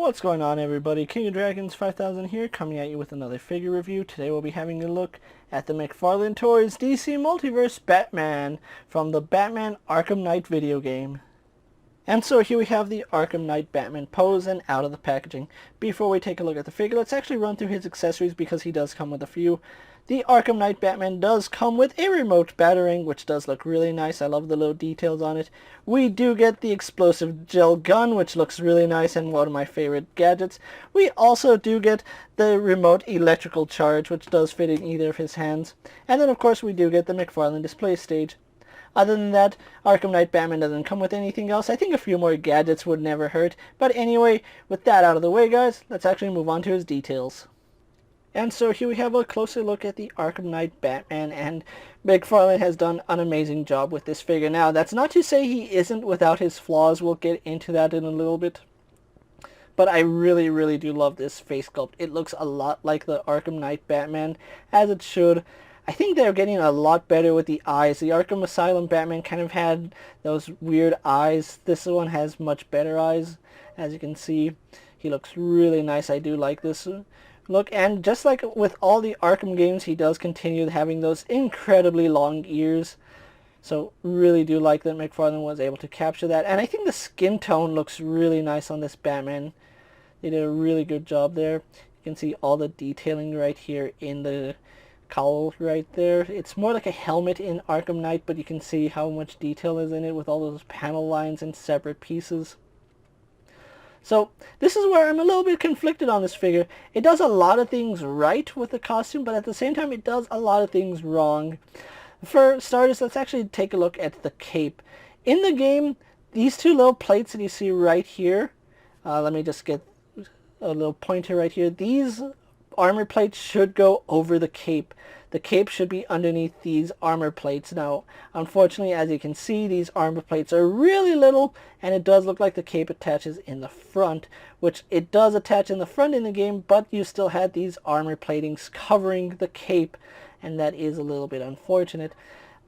What's going on, everybody? King of Dragons 5000 here, coming at you with another figure review. Today we'll be having a look at the McFarlane Toys DC Multiverse Batman from the Batman Arkham Knight video game. And so here we have the Arkham Knight Batman pose and out of the packaging. Before we take a look at the figure, let's actually run through his accessories because he does come with a few. The Arkham Knight Batman does come with a remote batarang, which does look really nice. I love the little details on it. We do get the explosive gel gun, which looks really nice and one of my favorite gadgets. We also do get the remote electrical charge, which does fit in either of his hands. And then of course we do get the McFarlane display stage. Other than that, Arkham Knight Batman doesn't come with anything else. I think a few more gadgets would never hurt. But anyway, with that out of the way, guys, let's actually move on to his details. And so here we have a closer look at the Arkham Knight Batman, and McFarlane has done an amazing job with this figure. Now, that's not to say he isn't without his flaws. We'll get into that in a little bit. But I really do love this face sculpt. It looks a lot like the Arkham Knight Batman, as it should. I think they're getting a lot better with the eyes. The Arkham Asylum Batman kind of had those weird eyes. This one has much better eyes, as you can see. He looks really nice. I do like this look, and just like with all the Arkham games, he does continue having those incredibly long ears. So really do like that McFarlane was able to capture that. And I think the skin tone looks really nice on this Batman. They did a really good job there. You can see all the detailing right here in the cowl right there. It's more like a helmet in Arkham Knight, but you can see how much detail is in it with all those panel lines and separate pieces. So this is where I'm a little bit conflicted on this figure. It does a lot of things right with the costume, but at the same time it does a lot of things wrong. For starters, let's actually take a look at the cape. In the game, these two little plates that you see right here, let me just get a little pointer right here. These armor plates should go over the cape. The cape should be underneath these armor plates. Now, unfortunately, as you can see, these armor plates are really little, and it does look like the cape attaches in the front, which it does attach in the front in the game, but you still had these armor platings covering the cape, and that is a little bit unfortunate.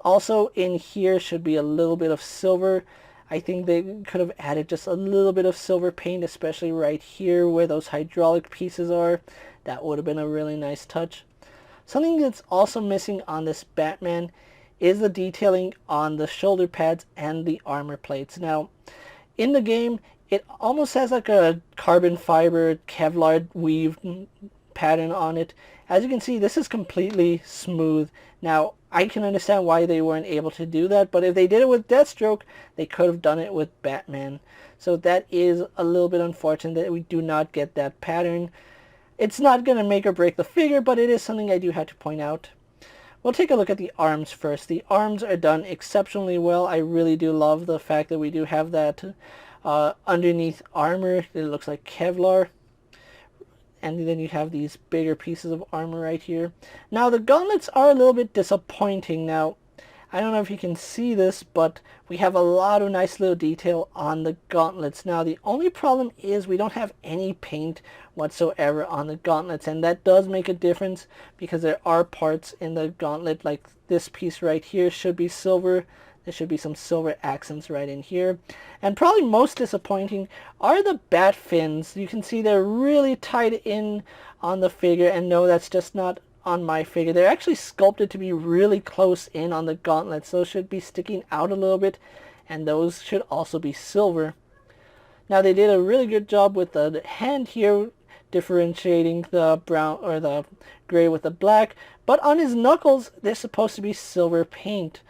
Also, in here should be a little bit of silver. I think they could have added just a little bit of silver paint, especially right here where those hydraulic pieces are. That would have been a really nice touch. Something that's also missing on this Batman is the detailing on the shoulder pads and the armor plates. Now, in the game, it almost has like a carbon fiber Kevlar weave pattern on it. As you can see, this is completely smooth. Now, I can understand why they weren't able to do that, but if they did it with Deathstroke, they could have done it with Batman. So that is a little bit unfortunate that we do not get that pattern. It's not going to make or break the figure, but it is something I do have to point out. We'll take a look at the arms first. The arms are done exceptionally well. I really do love the fact that we do have that underneath armor. It looks like Kevlar. And then you have these bigger pieces of armor right here. Now, the gauntlets are a little bit disappointing. Now, I don't know if you can see this, but we have a lot of nice little detail on the gauntlets. Now, the only problem is we don't have any paint whatsoever on the gauntlets, and that does make a difference because there are parts in the gauntlet, like this piece right here should be silver. There should be some silver accents right in here. And probably most disappointing are the bat fins. You can see they're really tied in on the figure, and no, that's just not on my figure. They're actually sculpted to be really close in on the gauntlets. Those should be sticking out a little bit, and those should also be silver. Now, they did a really good job with the hand here, differentiating the brown or the gray with the black, but on his knuckles they're supposed to be silver paint,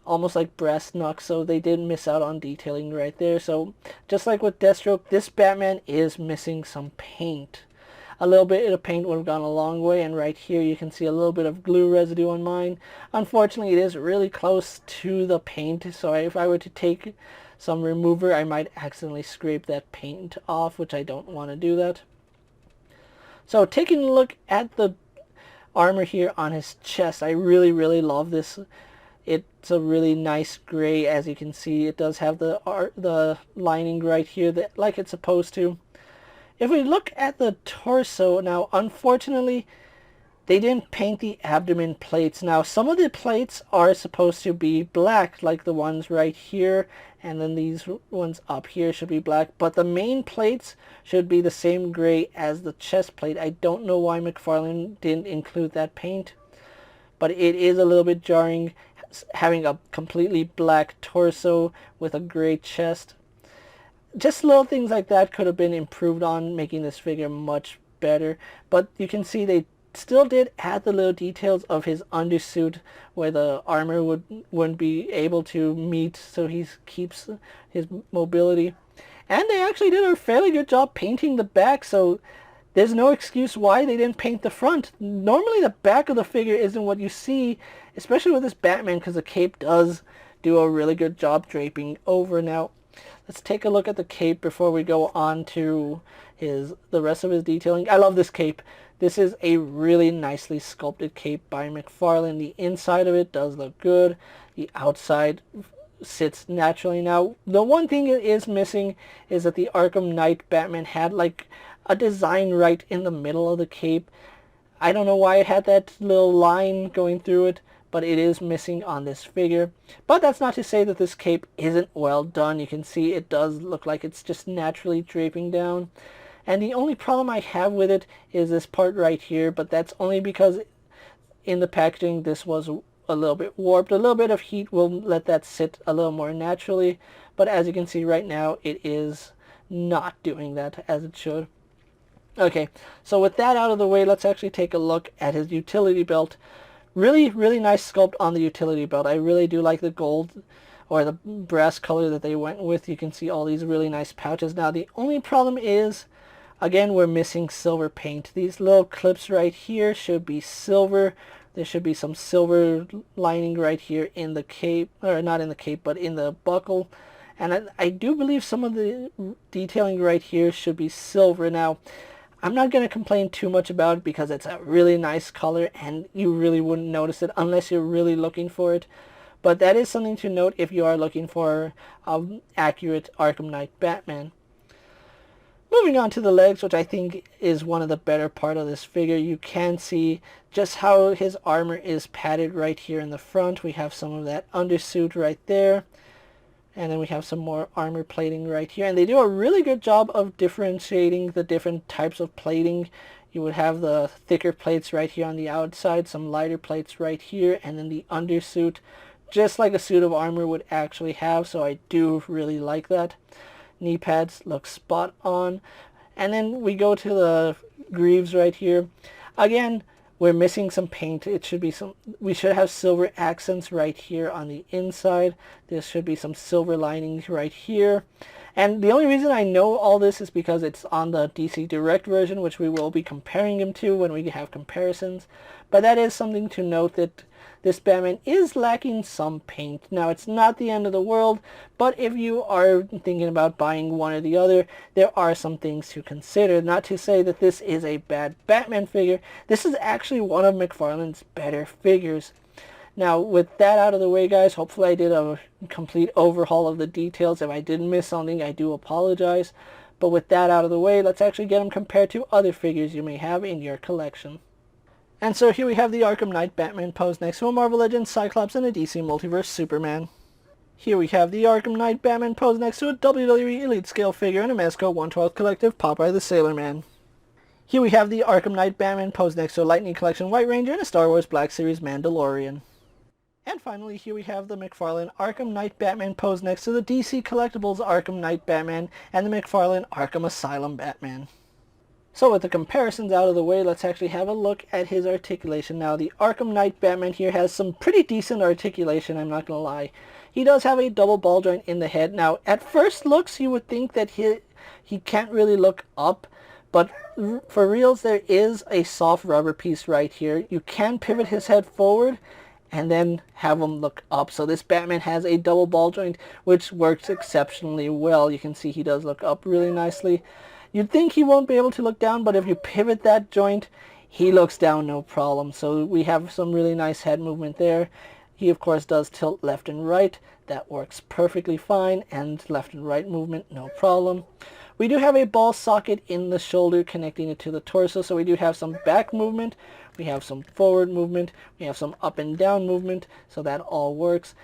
almost like brass knucks, so they did miss out on detailing right there. So just like with Deathstroke, this Batman is missing some paint. A little bit of paint would have gone a long way, and right here you can see a little bit of glue residue on mine. Unfortunately, it is really close to the paint, so if I were to take some remover, I might accidentally scrape that paint off, which I don't want to do that. So taking a look at the armor here on his chest, I really love this. It's a really nice gray, as you can see. It does have the lining right here that like it's supposed to. If we look at the torso now, unfortunately, they didn't paint the abdomen plates. Now, some of the plates are supposed to be black, like the ones right here, and then these ones up here should be black, but the main plates should be the same gray as the chest plate. I don't know why McFarlane didn't include that paint, but it is a little bit jarring having a completely black torso with a gray chest. Just little things like that could have been improved on, making this figure much better. But you can see they still did add the little details of his undersuit where the armor wouldn't be able to meet, so he keeps his mobility. And they actually did a fairly good job painting the back, so there's no excuse why they didn't paint the front. Normally the back of the figure isn't what you see, especially with this Batman, because the cape does do a really good job draping over. Now, let's take a look at the cape before we go on to the rest of his detailing. I love this cape. This is a really nicely sculpted cape by McFarlane. The inside of it does look good. The outside sits naturally. Now, the one thing it is missing is that the Arkham Knight Batman had like a design right in the middle of the cape. I don't know why it had that little line going through it, but it is missing on this figure. But that's not to say that this cape isn't well done. You can see it does look like it's just naturally draping down. And the only problem I have with it is this part right here, but that's only because in the packaging this was a little bit warped. A little bit of heat will let that sit a little more naturally, but as you can see right now, it is not doing that as it should. Okay, so with that out of the way, let's actually take a look at his utility belt. Really, really nice sculpt on the utility belt. I really do like the gold or the brass color that they went with. You can see all these really nice pouches. Now, the only problem is, again, we're missing silver paint. These little clips right here should be silver. There should be some silver lining right here in the cape, or not in the cape, but in the buckle. And I do believe some of the detailing right here should be silver. Now, I'm not going to complain too much about it because it's a really nice color and you really wouldn't notice it unless you're really looking for it. But that is something to note if you are looking for an accurate Arkham Knight Batman. Moving on to the legs, which I think is one of the better part of this figure. You can see just how his armor is padded right here in the front. We have some of that undersuit right there. And then we have some more armor plating right here. And they do a really good job of differentiating the different types of plating. You would have the thicker plates right here on the outside, some lighter plates right here, and then the undersuit, just like a suit of armor would actually have. So I do really like that. Knee pads look spot on. And then we go to the greaves right here. Again, we're missing some paint. It should be we should have silver accents right here on the inside. There should be some silver linings right here. And the only reason I know all this is because it's on the DC Direct version, which we will be comparing him to when we have comparisons. But that is something to note, that this Batman is lacking some paint. Now, it's not the end of the world, but if you are thinking about buying one or the other, there are some things to consider. Not to say that this is a bad Batman figure. This is actually one of McFarlane's better figures. Now, with that out of the way, guys, hopefully I did a complete overhaul of the details. If I did miss something, I do apologize. But with that out of the way, let's actually get them compared to other figures you may have in your collection. And so here we have the Arkham Knight Batman posed next to a Marvel Legends Cyclops and a DC Multiverse Superman. Here we have the Arkham Knight Batman posed next to a WWE Elite Scale figure and a Mezco 1/12 Collective Popeye the Sailor Man. Here we have the Arkham Knight Batman posed next to a Lightning Collection White Ranger and a Star Wars Black Series Mandalorian. And finally, here we have the McFarlane Arkham Knight Batman posed next to the DC Collectibles Arkham Knight Batman and the McFarlane Arkham Asylum Batman. So with the comparisons out of the way, let's actually have a look at his articulation. Now, the Arkham Knight Batman here has some pretty decent articulation, I'm not going to lie. He does have a double ball joint in the head. Now, at first looks, you would think that he can't really look up, but for reals, there is a soft rubber piece right here. You can pivot his head forward and then have him look up. So this Batman has a double ball joint, which works exceptionally well. You can see he does look up really nicely. You'd think he won't be able to look down, but if you pivot that joint, he looks down no problem. So we have some really nice head movement there. He, of course, does tilt left and right. That works perfectly fine, and left and right movement, no problem. We do have a ball socket in the shoulder connecting it to the torso, so we do have some back movement, we have some forward movement, we have some up and down movement, so that all works.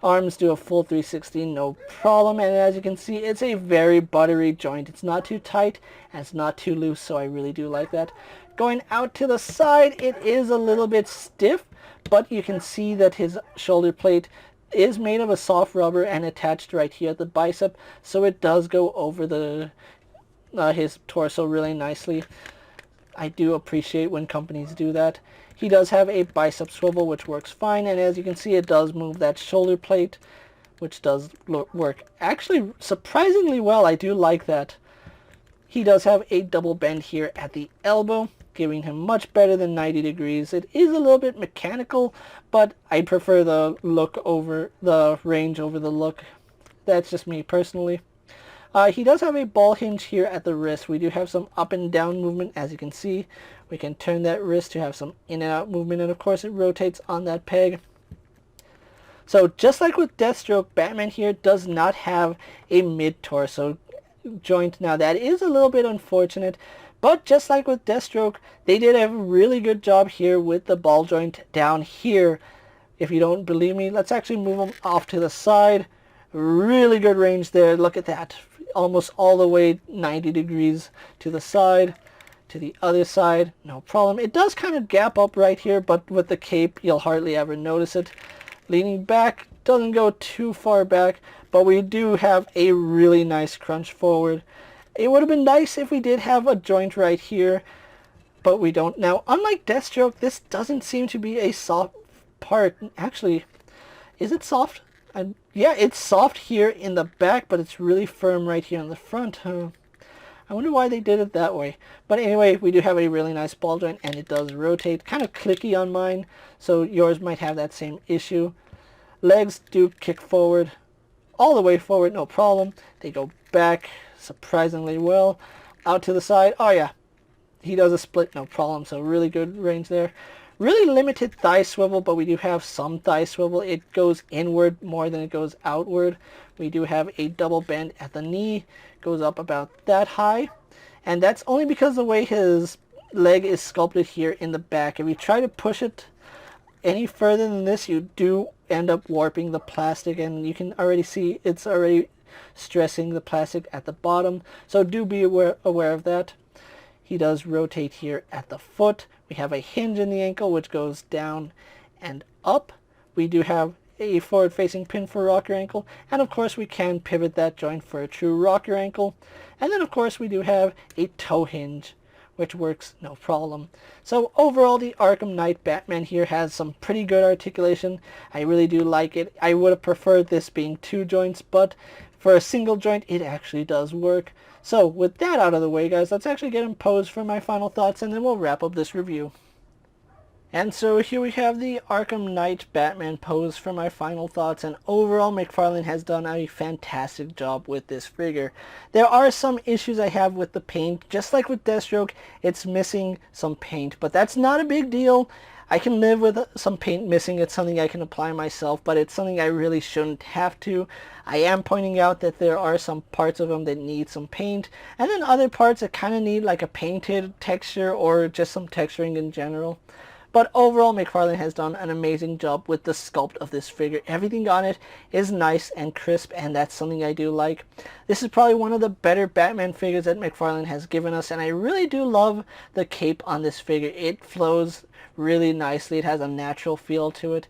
Arms do a full 360, no problem, and as you can see, it's a very buttery joint. It's not too tight, and it's not too loose, so I really do like that. Going out to the side, it is a little bit stiff, but you can see that his shoulder plate is made of a soft rubber and attached right here at the bicep, so it does go over the his torso really nicely. I do appreciate when companies do that. He does have a bicep swivel, which works fine, and as you can see, it does move that shoulder plate, which does work actually surprisingly well. I do like that. He does have a double bend here at the elbow, giving him much better than 90 degrees. It is a little bit mechanical, but I prefer the look over the range over the look. That's just me personally. He does have a ball hinge here at the wrist. We do have some up and down movement, as you can see. We can turn that wrist to have some in and out movement, and of course it rotates on that peg. So just like with Deathstroke, Batman here does not have a mid-torso joint. Now that is a little bit unfortunate, but just like with Deathstroke, they did a really good job here with the ball joint down here. If you don't believe me, let's actually move them off to the side. Really good range there. Look at that. Almost all the way 90 degrees to the side, to the other side, no problem. It does kind of gap up right here, but with the cape, you'll hardly ever notice it. Leaning back, doesn't go too far back, but we do have a really nice crunch forward. It would have been nice if we did have a joint right here, but we don't. Now, unlike Deathstroke, this doesn't seem to be a soft part. Actually, is it soft? Yeah, it's soft here in the back, but it's really firm right here in the front. I wonder why they did it that way. But anyway, we do have a really nice ball joint, and it does rotate. Kind of clicky on mine, so yours might have that same issue. Legs do kick forward, all the way forward, no problem. They go back surprisingly well. Out to the side, oh yeah, he does a split, no problem. So really good range there. Really limited thigh swivel, but we do have some thigh swivel. It goes inward more than it goes outward. We do have a double bend at the knee. Goes up about that high. And that's only because the way his leg is sculpted here in the back. If you try to push it any further than this, you do end up warping the plastic. And you can already see it's already stressing the plastic at the bottom. So do be aware of that. He does rotate here at the foot. We have a hinge in the ankle, which goes down and up. We do have a forward-facing pin for rocker ankle, and of course we can pivot that joint for a true rocker ankle. And then of course we do have a toe hinge, which works no problem. So overall, the Arkham Knight Batman here has some pretty good articulation. I really do like it. I would have preferred this being two joints, but for a single joint, it actually does work. So with that out of the way, guys, let's actually get him posed for my final thoughts, and then we'll wrap up this review. And so here we have the Arkham Knight Batman pose for my final thoughts, and overall McFarlane has done a fantastic job with this figure. There are some issues I have with the paint. Just like with Deathstroke, it's missing some paint, but that's not a big deal. I can live with some paint missing. It's something I can apply myself, but it's something I really shouldn't have to. I am pointing out that there are some parts of them that need some paint, and then other parts that kind of need like a painted texture or just some texturing in general. But overall, McFarlane has done an amazing job with the sculpt of this figure. Everything on it is nice and crisp, and that's something I do like. This is probably one of the better Batman figures that McFarlane has given us, and I really do love the cape on this figure. It flows really nicely. It has a natural feel to it.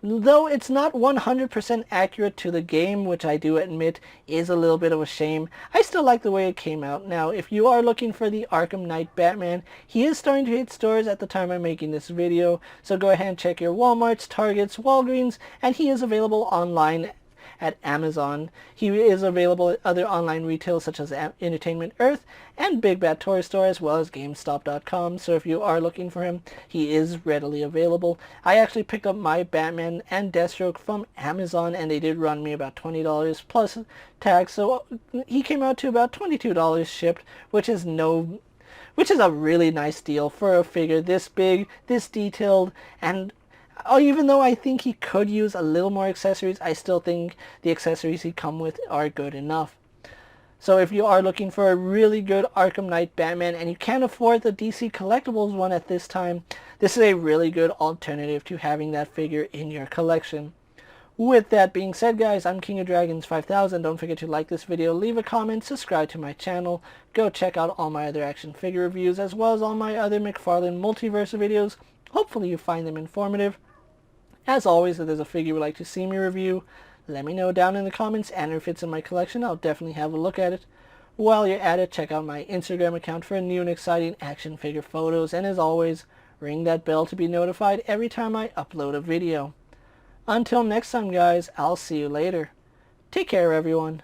Though it's not 100% accurate to the game, which I do admit is a little bit of a shame, I still like the way it came out. Now, if you are looking for the Arkham Knight Batman, he is starting to hit stores at the time I'm making this video, so go ahead and check your Walmarts, Targets, Walgreens, and he is available online at Amazon. He is available at other online retailers such as Entertainment Earth and Big Bad Toy Store, as well as GameStop.com. So if you are looking for him, he is readily available. I actually picked up my Batman and Deathstroke from Amazon, and they did run me about $20 plus tax. So he came out to about $22 shipped, which is a really nice deal for a figure this big, this detailed, and even though I think he could use a little more accessories, I still think the accessories he come with are good enough. So if you are looking for a really good Arkham Knight Batman and you can't afford the DC Collectibles one at this time, this is a really good alternative to having that figure in your collection. With that being said, guys, I'm KingofDragons 5000. Don't forget to like this video, leave a comment, subscribe to my channel. Go check out all my other action figure reviews as well as all my other McFarlane Multiverse videos. Hopefully you find them informative. As always, if there's a figure you would like to see me review, let me know down in the comments, and if it's in my collection, I'll definitely have a look at it. While you're at it, check out my Instagram account for new and exciting action figure photos, and as always, ring that bell to be notified every time I upload a video. Until next time, guys, I'll see you later. Take care, everyone.